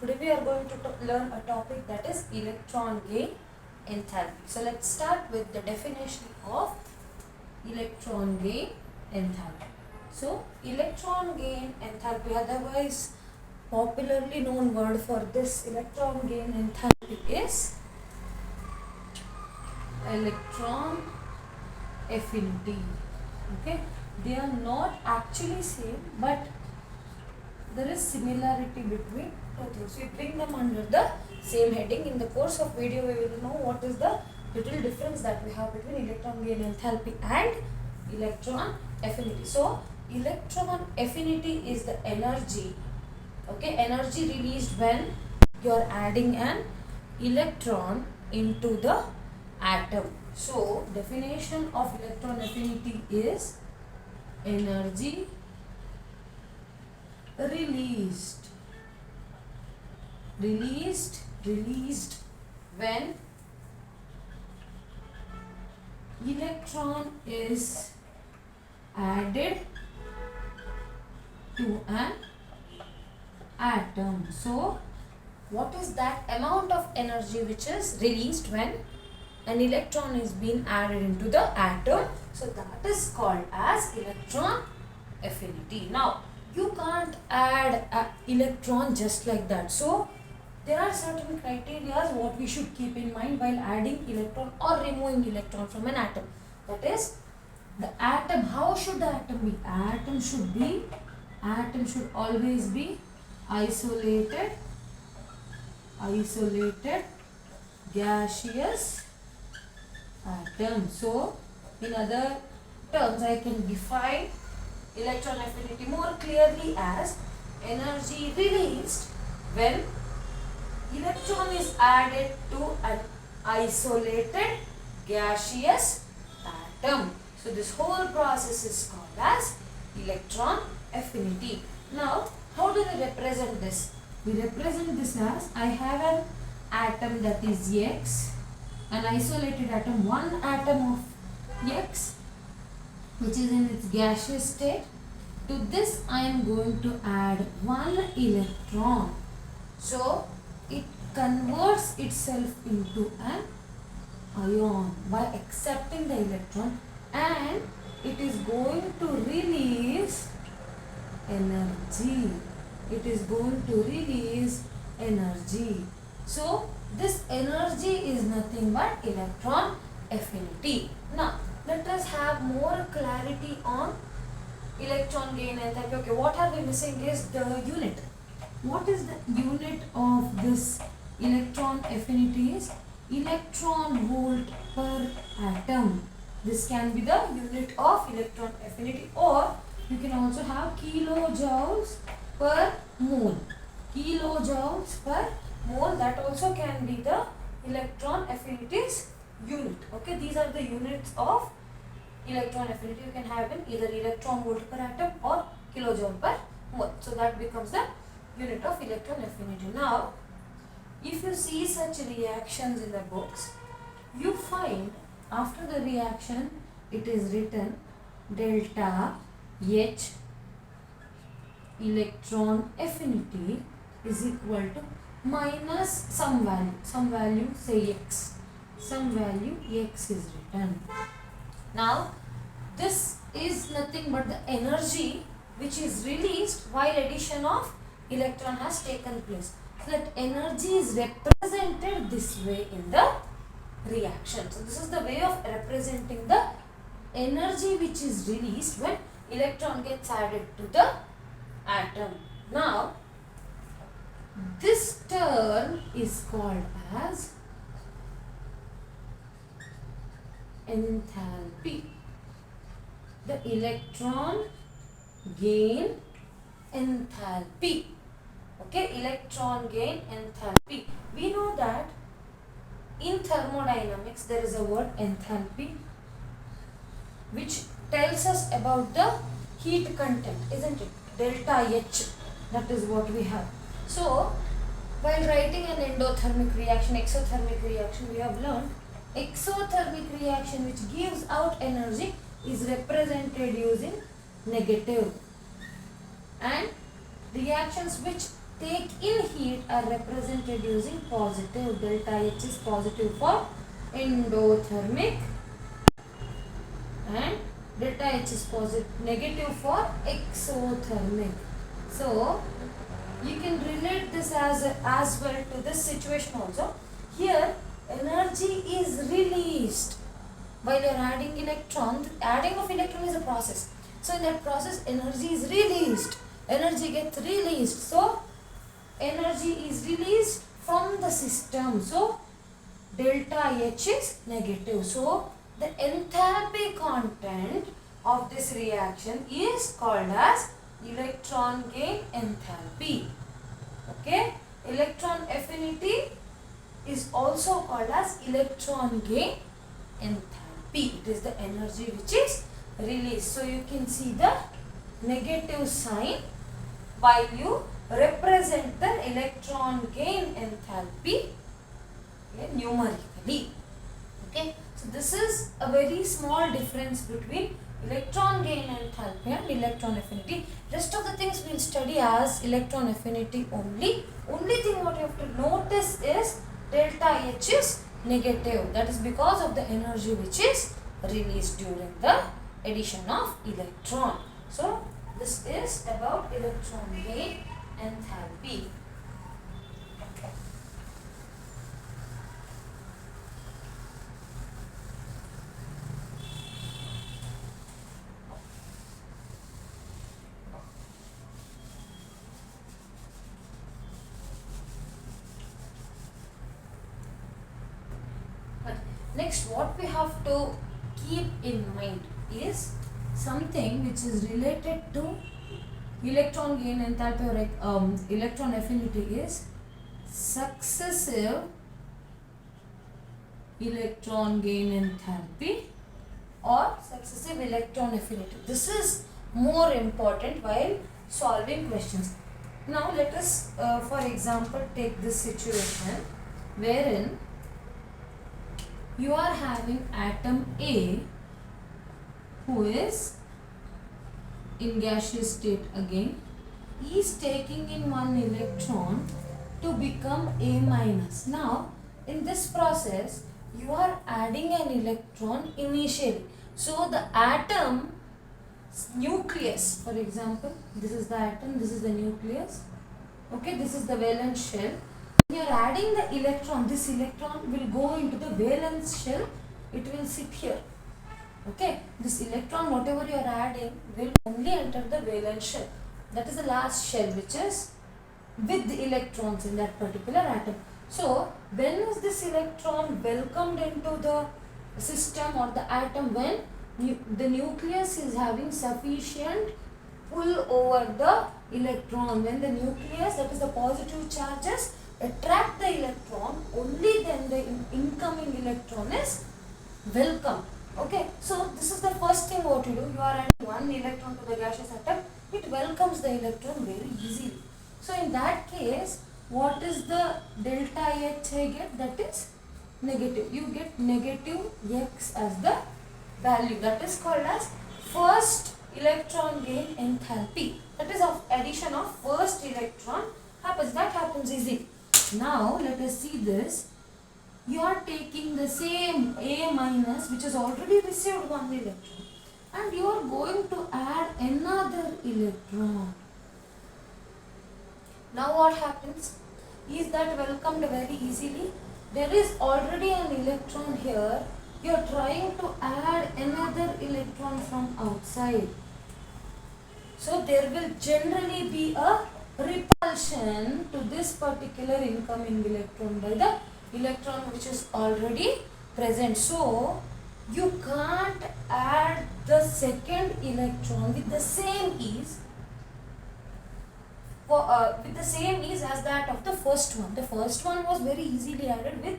Today we are going to learn a topic that is electron gain enthalpy. So let's start with the definition of electron gain enthalpy. So electron gain enthalpy, otherwise popularly known word for this electron gain enthalpy is electron affinity. Okay, they are not actually same, but there is similarity between two things. We bring them under the same heading. In the course of video, we will know what is the little difference that we have between electron gain enthalpy and electron affinity. So electron affinity is the energy, okay, energy released when you are adding an electron into the atom. So definition of electron affinity is energy released when electron is added to an atom. So what is that amount of energy which is released when an electron is being added into the atom? So that is called as electron affinity. Now you can't add an electron just like that. So there are certain criteria what we should keep in mind while adding electron or removing electron from an atom. That is, the atom, how should the atom be? Atom should always be isolated gaseous atom. So in other terms, I can define electron affinity more clearly as energy released when electron is added to an isolated gaseous atom. So this whole process is called as electron affinity. Now, how do we represent this? We represent this as, I have an atom that is X, an isolated atom, one atom of X which is in its gaseous state. To this I am going to add one electron. So it converts itself into an ion by accepting the electron, and it is going to release energy. So this energy is nothing but electron affinity. Now let us have more clarity on electron gain enthalpy. Okay, what are we missing is the unit. What is the unit of this electron affinity is electron volt per atom. This can be the unit of electron affinity, or you can also have kilojoules per mole. That also can be the electron affinity's unit. Okay, these are the units of electron affinity. You can have in either electron volt per atom or kilojoule per mole. So that becomes the unit of electron affinity. Now, if you see such reactions in the books, you find after the reaction it is written delta H electron affinity is equal to minus some value say X. Some value X is written. Now this is nothing but the energy which is released while addition of electron has taken place. So that energy is represented this way in the reaction. So this is the way of representing the energy which is released when electron gets added to the atom. Now this term is called as enthalpy. The electron gain enthalpy. Okay, electron gain enthalpy. We know that in thermodynamics there is a word enthalpy which tells us about the heat content, isn't it? Delta H, that is what we have. So while writing an endothermic reaction, exothermic reaction, we have learned exothermic reaction which gives out energy is represented using negative, and reactions which take in heat are represented using positive. Delta H is positive for endothermic and delta H is negative for exothermic. So you can relate this as well to this situation also. Here energy is released while you are adding electron. The adding of electron is a process. So in that process energy is released. Energy gets released. So energy is released from the system. So delta H is negative. So the enthalpy content of this reaction is called as electron gain enthalpy. Okay, electron affinity is also called as electron gain enthalpy. It is the energy which is released. So you can see the negative sign while you represent the electron gain enthalpy numerically. Okay, so this is a very small difference between electron gain enthalpy and electron affinity. Rest of the things we will study as electron affinity only. Only thing what you have to notice is delta H is negative. That is because of the energy which is released during the addition of electron. So this is about electron gain enthalpy. Next, what we have to keep in mind is something which is related to electron gain enthalpy or electron affinity is successive electron gain enthalpy or successive electron affinity. This is more important while solving questions. Now let us for example take this situation wherein you are having atom A who is in gaseous state again, is taking in one electron to become A minus. Now in this process you are adding an electron initially. So the atom nucleus, for example, this is the atom, this is the nucleus, okay, this is the valence shell. When you are adding the electron, this electron will go into the valence shell, it will sit here. Okay, this electron whatever you are adding will only enter the valence shell. That is the last shell which is with the electrons in that particular atom. So when is this electron welcomed into the system or the atom? When the nucleus is having sufficient pull over the electron. When the nucleus, that is the positive charges, attract the electron, only then the incoming electron is welcome. Okay, so this is the first thing what you do. You are adding one electron to the gaseous atom, it welcomes the electron very easily. So in that case, what is the delta H I get? That is negative. You get negative X as the value. That is called as first electron gain enthalpy. That is of addition of first electron happens. That happens easily. Now let us see this. You are taking the same A minus which has already received one electron and you are going to add another electron. Now what happens? Is that welcomed very easily? There is already an electron here. You are trying to add another electron from outside. So there will generally be a repulsion to this particular incoming electron by the electron which is already present. So you can't add the second electron with the same ease as that of the first one. The first one was very easily added with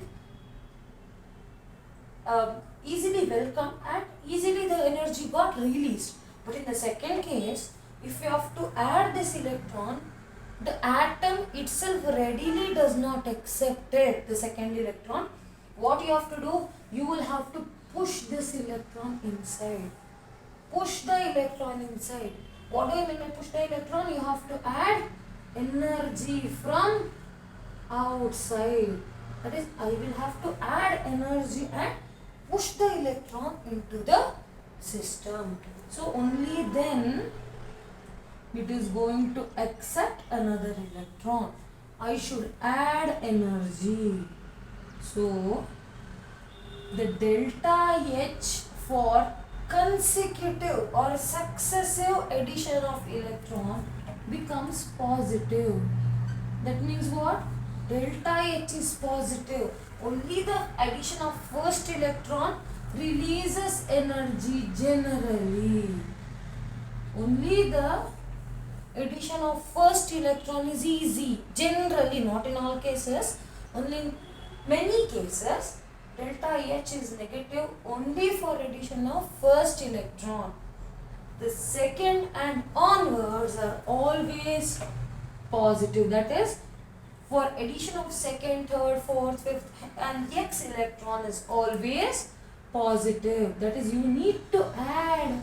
easily welcome and easily the energy got released. But in the second case, if you have to add this electron, the atom itself readily does not accept it, the second electron. What you have to do, you will have to push this electron inside. Push the electron inside. What do I mean by push the electron? You have to add energy from outside. That is, I will have to add energy and push the electron into the system. So only then it is going to accept another electron. I should add energy. So the delta H for consecutive or successive addition of electron becomes positive. That means what? Delta H is positive. Only the addition of first electron releases energy generally. Only the addition of first electron is easy. Generally, not in all cases. Only in many cases, delta H is negative only for addition of first electron. The second and onwards are always positive. That is, for addition of second, third, fourth, fifth and x electron is always positive. That is, you need to add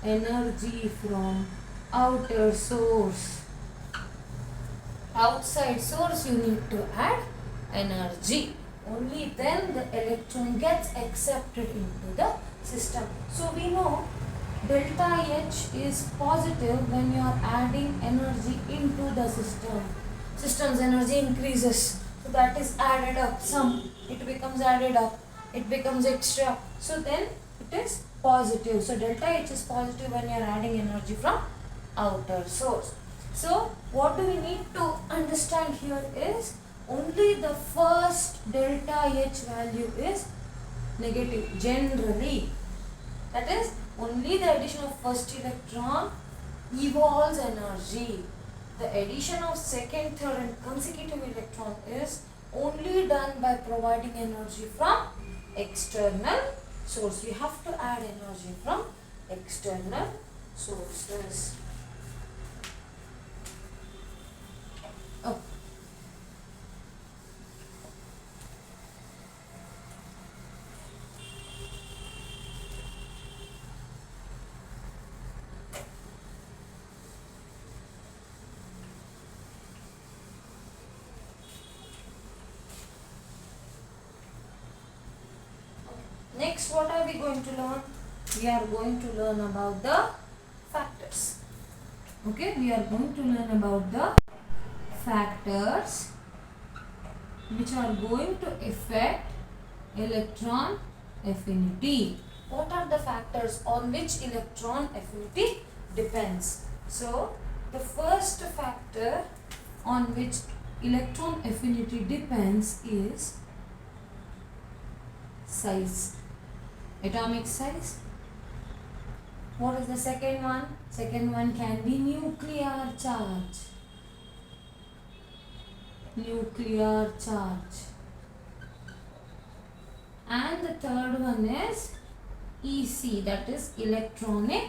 energy from outer source. Outside source you need to add energy. Only then the electron gets accepted into the system. So we know delta H is positive when you are adding energy into the system. System's energy increases. So that is added up. It becomes added up. It becomes extra. So then it is positive. So delta H is positive when you are adding energy from outer source. So what do we need to understand here is only the first delta H value is negative generally. That is, only the addition of first electron evolves energy. The addition of second, third and consecutive electron is only done by providing energy from external source. You have to add energy from external sources. Oh. Next, what are we going to learn? We are going to learn about the factors. Okay, we are going to learn about the factors which are going to affect electron affinity. What are the factors on which electron affinity depends? So, the first factor on which electron affinity depends is size. Atomic size. What is the second one? Second one can be nuclear charge. Nuclear charge. And the third one is EC, that is electronic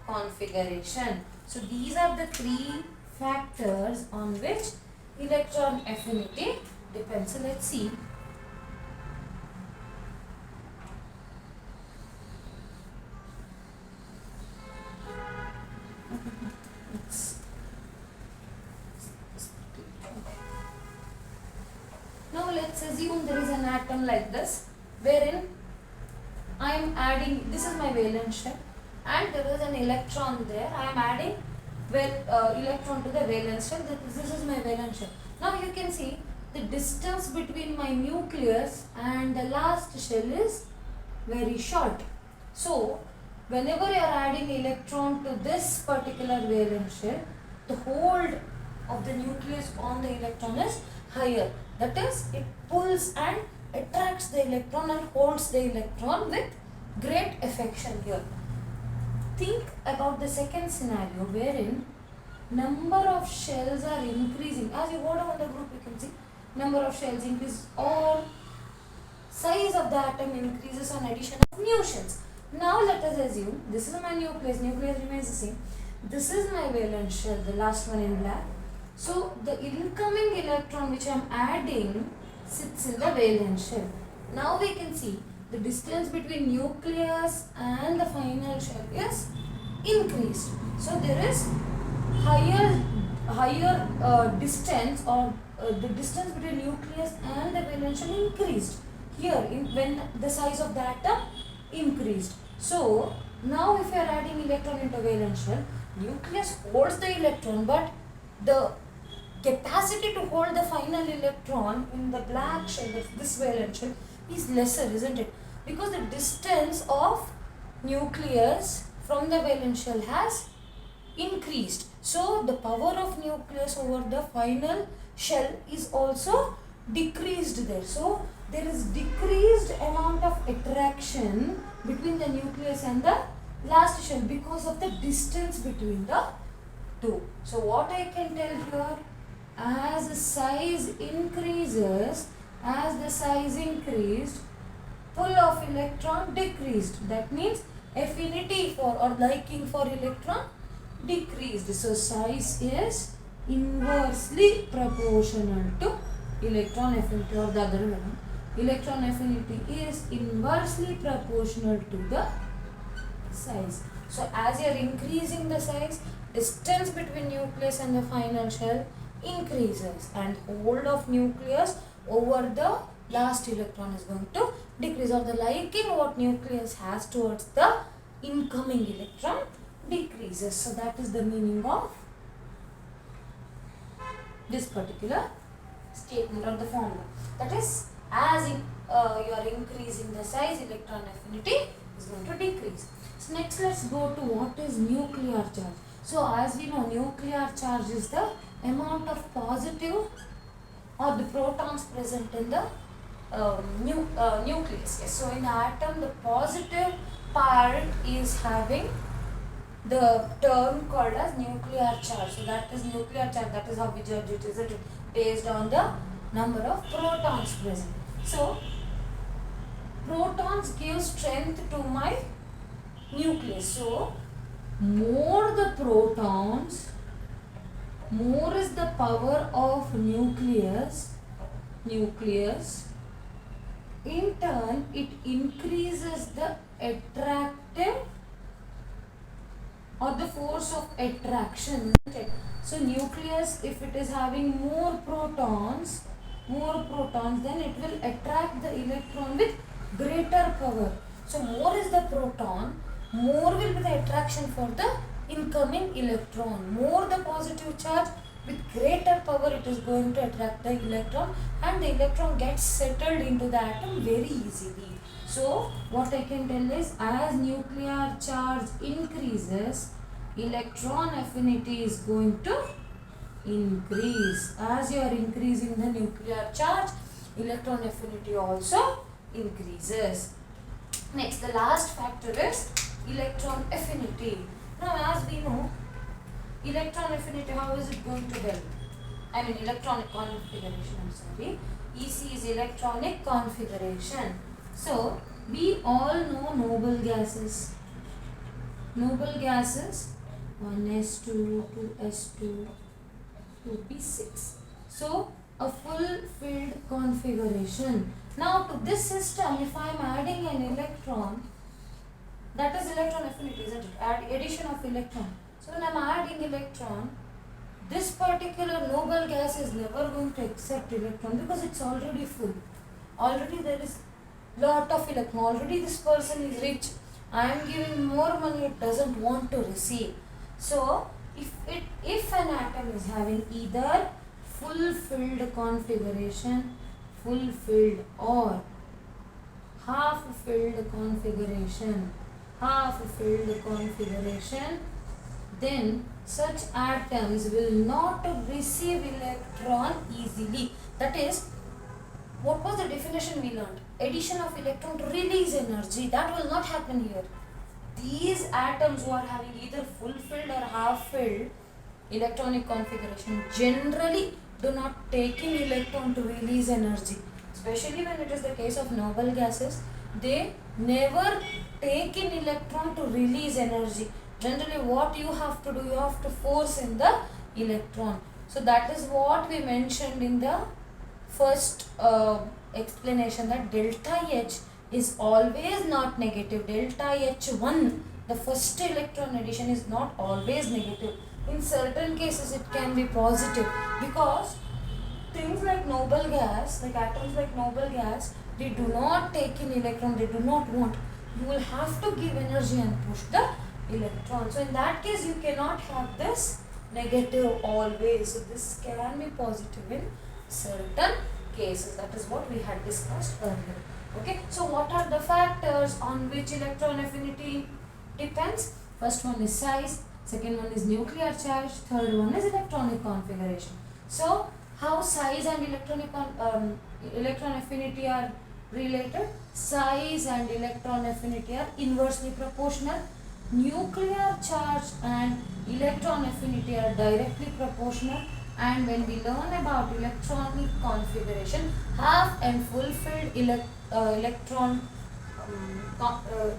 configuration. So these are the three factors on which electron affinity depends. So let's see. Now let's assume there is an atom like this, wherein I am adding, this is my valence shell and there is an electron there. I am adding electron to the valence shell. This is my valence shell. Now you can see the distance between my nucleus and the last shell is very short. So whenever you are adding electron to this particular valence shell, the hold of the nucleus on the electron is higher. That is, it pulls and attracts the electron and holds the electron with great affection here. Think about the second scenario wherein number of shells are increasing. As you go down the group, you can see number of shells increase or size of the atom increases on addition of new shells. Now let us assume this is my nucleus remains the same. This is my valence shell, the last one in black. So the incoming electron which I am adding sits in the valence shell. Now we can see the distance between nucleus and the final shell is increased. So there is higher higher distance, or the distance between nucleus and the valence shell increased here when the size of the atom increased. So now if you are adding electron into valence shell, nucleus holds the electron, but the capacity to hold the final electron in the black shell, this valence shell, is lesser, isn't it? Because the distance of nucleus from the valence shell has increased. So the power of nucleus over the final shell is also decreased there. So there is decreased amount of attraction between the nucleus and the last shell because of the distance between the two. So what I can tell here, as the size increases, as the size increased, pull of electron decreased. That means affinity for or liking for electron decreased. So size is inversely proportional to electron affinity, or the other way around. Electron affinity is inversely proportional to the size. So as you are increasing the size, distance between nucleus and the final shell increases, and hold of nucleus over the last electron is going to decrease, or the liking what nucleus has towards the incoming electron decreases. So that is the meaning of this particular statement or the formula. That is, as you are increasing the size, electron affinity is going to decrease. So next let's go to what is nuclear charge. So as we know, nuclear charge is the amount of positive or the protons present in the nucleus. Yes. So in atom, the positive part is having the term called as nuclear charge. So that is nuclear charge. That is how we judge it. Is it based on the number of protons present? So protons give strength to my nucleus. So more the protons, more is the power of nucleus. In turn, it increases the attractive or the force of attraction. So nucleus, if it is having more protons, then it will attract the electron with greater power. So more is the proton, more will be the attraction for the incoming electron. More the positive charge, with greater power it is going to attract the electron, and the electron gets settled into the atom very easily. So what I can tell is, as nuclear charge increases, electron affinity is going to increase. As you are increasing the nuclear charge, electron affinity also increases. Next, the last factor is electron affinity. Now as we know, electron affinity, how is it going to help? I mean electronic configuration, I'm sorry. EC is electronic configuration. So we all know noble gases. Noble gases, 1s2, 2s2, 2p6. So a full-filled configuration. Now to this system, if I am adding an electron, that is electron affinity, isn't it? Addition of electron. So when I am adding electron, this particular noble gas is never going to accept electron because it's already full. Already there is lot of electron. Already this person is rich. I am giving more money, it doesn't want to receive. So if an atom is having either full-filled configuration, full-filled, or half-filled configuration, then such atoms will not receive electron easily. That is, what was the definition we learned? Addition of electron to release energy. That will not happen here. These atoms who are having either full-filled or half-filled electronic configuration generally do not take in electron to release energy. Especially when it is the case of noble gases, they never take in electron to release energy. Generally what you have to do, you have to force in the electron. So that is what we mentioned in the first explanation, that delta H is always not negative. Delta H1, the first electron addition, is not always negative. In certain cases it can be positive, because things like noble gas, like atoms like noble gas, they do not take in electron, they do not want. You will have to give energy and push the electron. So in that case you cannot have this negative always. So this can be positive in certain cases. That is what we had discussed earlier. Okay, so what are the factors on which electron affinity depends? First one is size, second one is nuclear charge, third one is electronic configuration. So how size and electron affinity are related? Size and electron affinity are inversely proportional. Nuclear charge and electron affinity are directly proportional. And when we learn about electronic configuration, half and full-filled electron,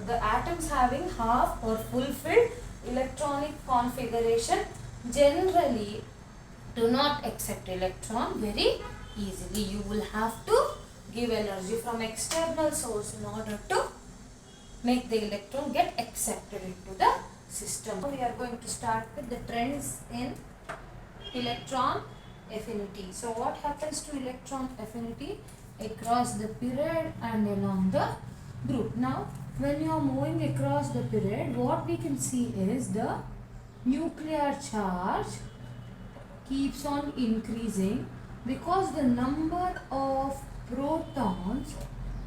the atoms having half or full-filled electronic configuration generally do not accept electron very easily. You will have to give energy from external source in order to make the electron get accepted into the system. We are going to start with the trends in electron affinity. So what happens to electron affinity across the period and along the group? Now when you are moving across the period, what we can see is the nuclear charge keeps on increasing because the number of protons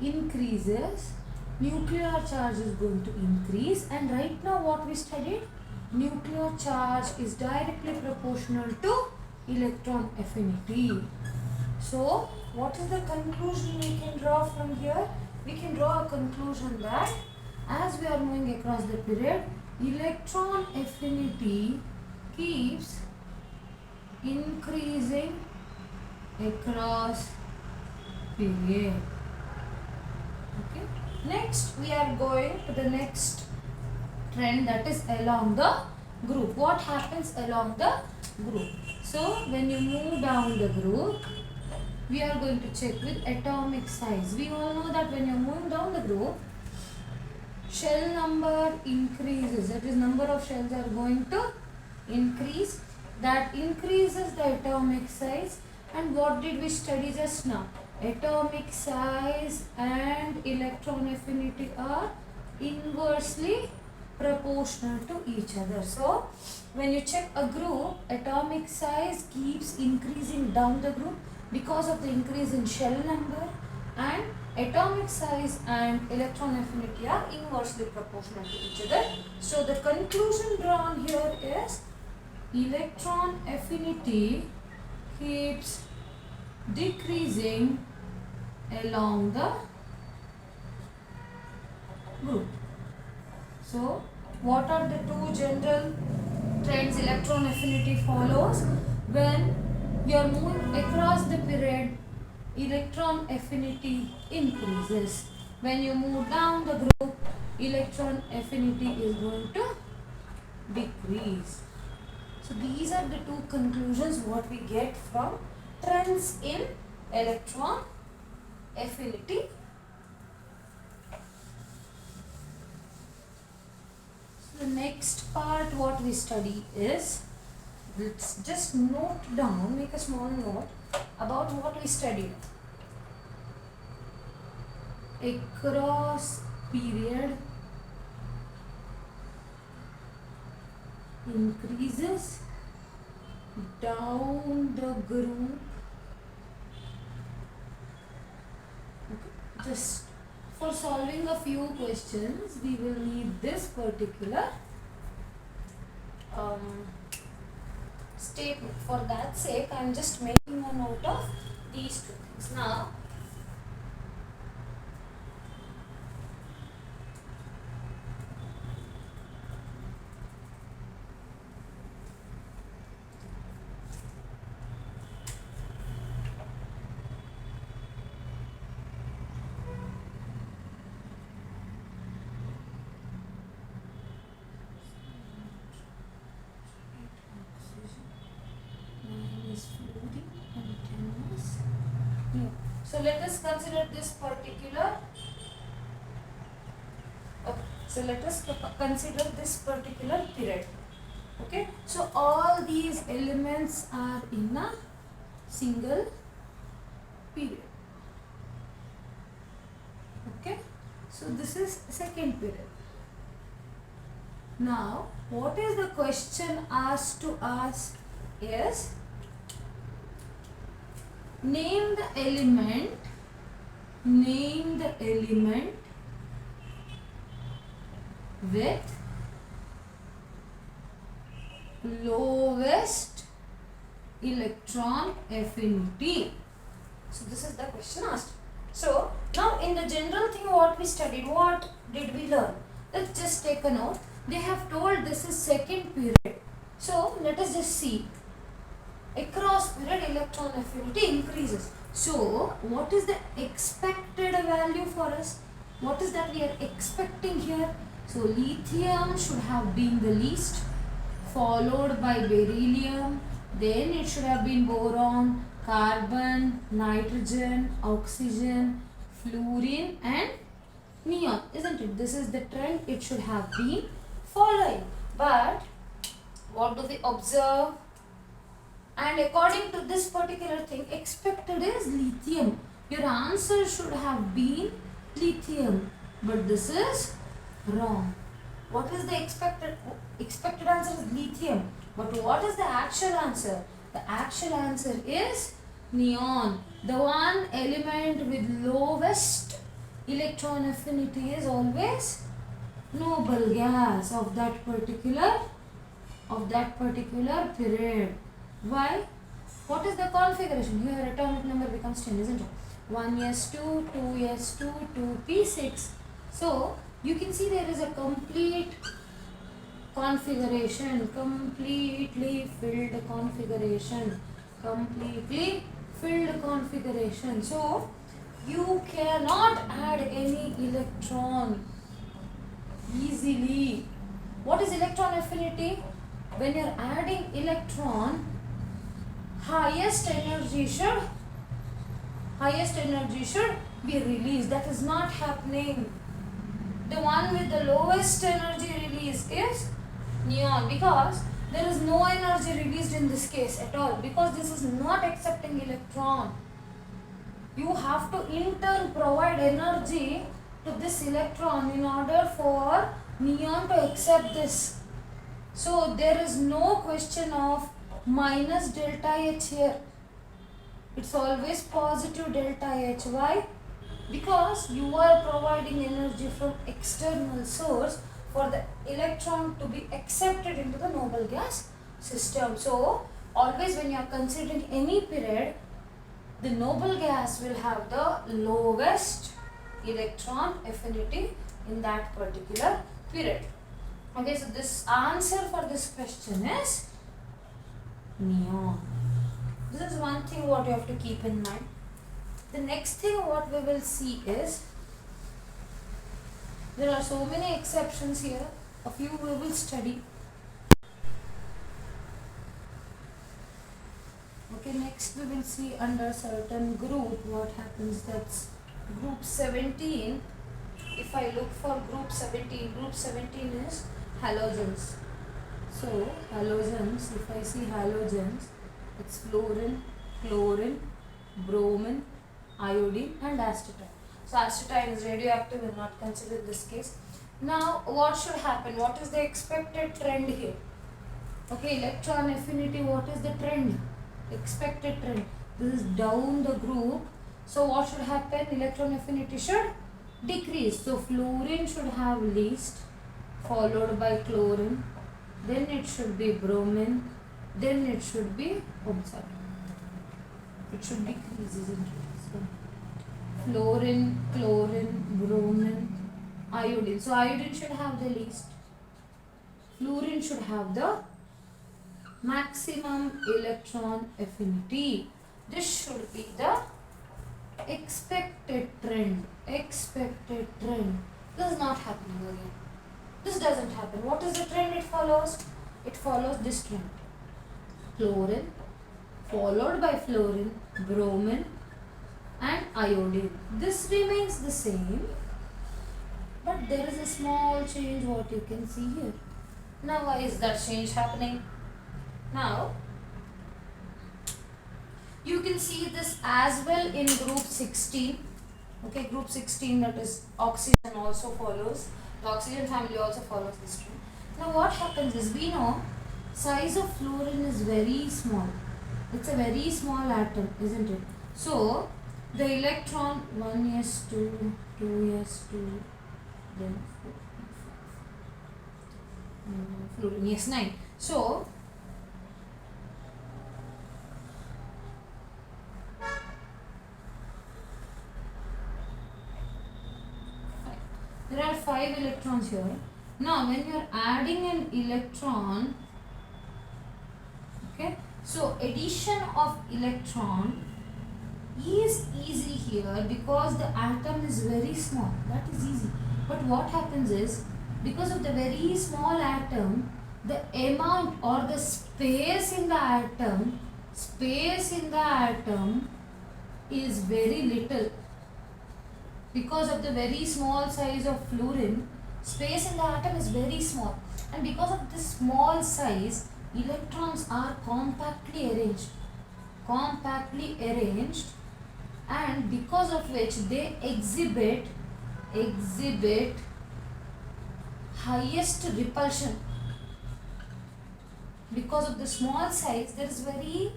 increases, nuclear charge is going to increase. And right now what we studied, nuclear charge is directly proportional to electron affinity. So what is the conclusion we can draw from here? We can draw a conclusion that as we are moving across the period, electron affinity keeps increasing across period. Okay. Next we are going to the next trend, that is along the group. What happens along the group? So when you move down the group, we are going to check with atomic size. We all know that when you are moving down the group, shell number increases, that is number of shells are going to increase. That increases the atomic size. And what did we study just now? Atomic size and electron affinity are inversely proportional to each other. So when you check a group, atomic size keeps increasing down the group because of the increase in shell number, and atomic size and electron affinity are inversely proportional to each other. So the conclusion drawn here is electron affinity keeps decreasing along the group. So what are the two general trends electron affinity follows? When you are moving across the period, electron affinity increases. When you move down the group, electron affinity is going to decrease. So these are the two conclusions what we get from trends in electron affinity. So the next part what we study is, let's just note down, make a small note about what we studied. Across period increases, down the group. Okay. Just for solving a few questions, we will need this particular statement. For that sake, I am just making a note of these two things. Now, so let us consider this particular. Okay. So let us consider this particular period. Okay, so all these elements are in a single period. Okay, so this is second period. Now what is the question asked to us is, name the element with lowest electron affinity. So this is the question asked. So now in the general thing what we studied, what did we learn? Let's just take a note. They have told this is second period. So let us just see. Across period electron affinity increases. So what is the expected value for us? What is that we are expecting here? So lithium should have been the least, followed by beryllium, then it should have been boron, carbon, nitrogen, oxygen, fluorine and neon, isn't it? This is the trend it should have been following. But what do we observe? And according to this particular thing, expected is lithium. Your answer should have been lithium, but this is wrong. What is the expected? Expected answer is lithium, but what is the actual answer? The actual answer is neon. The one element with lowest electron affinity is always noble gas of that particular period. Why? What is the configuration? Here atomic number becomes 10, isn't it? 1s2, 2s2, 2p6. So you can see there is a complete configuration, completely filled configuration. So you cannot add any electron easily. What is electron affinity? When you are adding electron, highest energy should be released. That is not happening. The one with the lowest energy release is neon, because there is no energy released in this case at all, because this is not accepting electron. You have to in turn provide energy to this electron in order for neon to accept this. So there is no question of minus delta H here. It's always positive delta H. Why? Because you are providing energy from external source for the electron to be accepted into the noble gas system. So always when you are considering any period, the noble gas will have the lowest electron affinity in that particular period. Okay, so this answer for this question is neon. This is one thing what you have to keep in mind. The next thing what we will see is, there are so many exceptions here. A few we will study. Okay, next we will see under certain group what happens. That's group 17. If I look for group 17 is halogens. So halogens, if I see halogens, it's fluorine, chlorine, bromine, iodine and astatine. So astatine is radioactive, will not consider this case. Now what should happen? What is the expected trend here? Okay, electron affinity, what is the trend? Expected trend. This is down the group. So what should happen? Electron affinity should decrease. So fluorine should have least, followed by chlorine, then it should be bromine, then it should be, it should decrease, isn't it? So fluorine, chlorine, bromine, iodine. So iodine should have the least, fluorine should have the maximum electron affinity. This should be the expected trend. This is not happening again. This doesn't happen. What is the trend it follows? It follows this trend. Chlorine, followed by fluorine, bromine and iodine. This remains the same, but there is a small change what you can see here. Now why is that change happening? Now you can see this as well in group 16. Okay, group 16, that is oxygen, also follows. The oxygen family also follows this trend. Now what happens is, we know size of fluorine is very small. It's a very small atom, isn't it? So the electron 1s2, 2s2, then fluorine, yes, 9. So there are 5 electrons here. Now when you are adding an electron, okay, so addition of electron is easy here because the atom is very small. That is easy. But what happens is, because of the very small atom, the amount or the space in the atom is very little. Because of the very small size of fluorine, space in the atom is very small, and because of this small size, electrons are compactly arranged, and because of which they exhibit highest repulsion. Because of the small size, there is very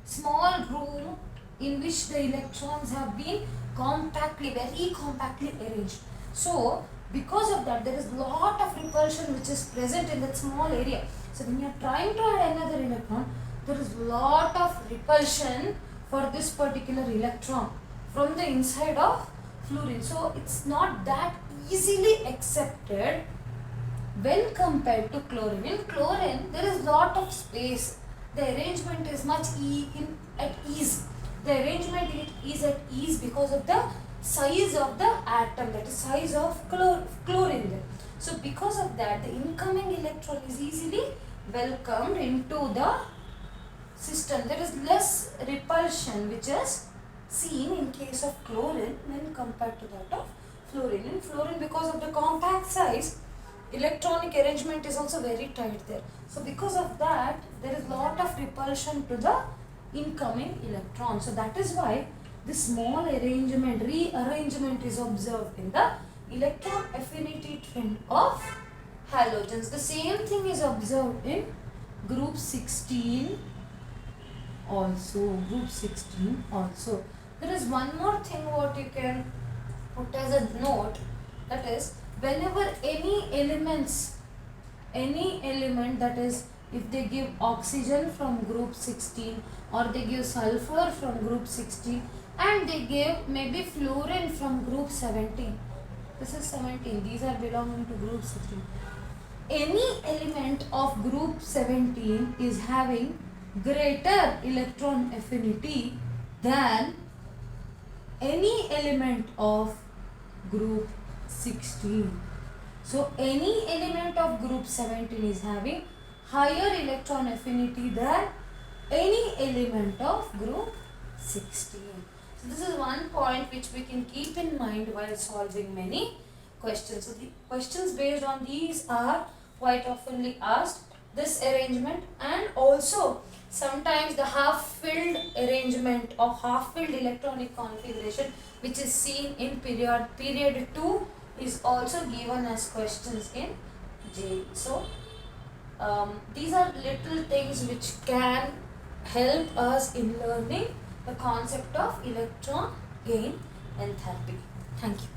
small room in which the electrons have been very compactly arranged. So because of that, there is lot of repulsion which is present in that small area. So when you are trying to add another electron, there is lot of repulsion for this particular electron from the inside of fluorine. So it's not that easily accepted when compared to chlorine. In chlorine, there is lot of space. The arrangement is much at ease. The arrangement is at ease because of the size of the atom, that is size of chlorine. So because of that, the incoming electron is easily welcomed into the system. There is less repulsion which is seen in case of chlorine when compared to that of fluorine. In fluorine, because of the compact size, electronic arrangement is also very tight there. So because of that, there is lot of repulsion to the incoming electron. So that is why this small rearrangement is observed in the electron affinity trend of halogens. The same thing is observed in group 16 also. There is one more thing what you can put as a note, that is, whenever any element, that is, if they give oxygen from group 16, or they give sulfur from group 16, and they give maybe fluorine from group 17, this is 17, these are belonging to group 16. Any element of group 17 is having greater electron affinity than any element of group 16. So any element of group 17 is having higher electron affinity than any element of group 16. So this is one point which we can keep in mind while solving many questions. So the questions based on these are quite oftenly asked. This arrangement, and also sometimes the half-filled arrangement or half-filled electronic configuration which is seen in period 2 is also given as questions in JEE. So these are little things which can help us in learning the concept of electron gain enthalpy. Thank you.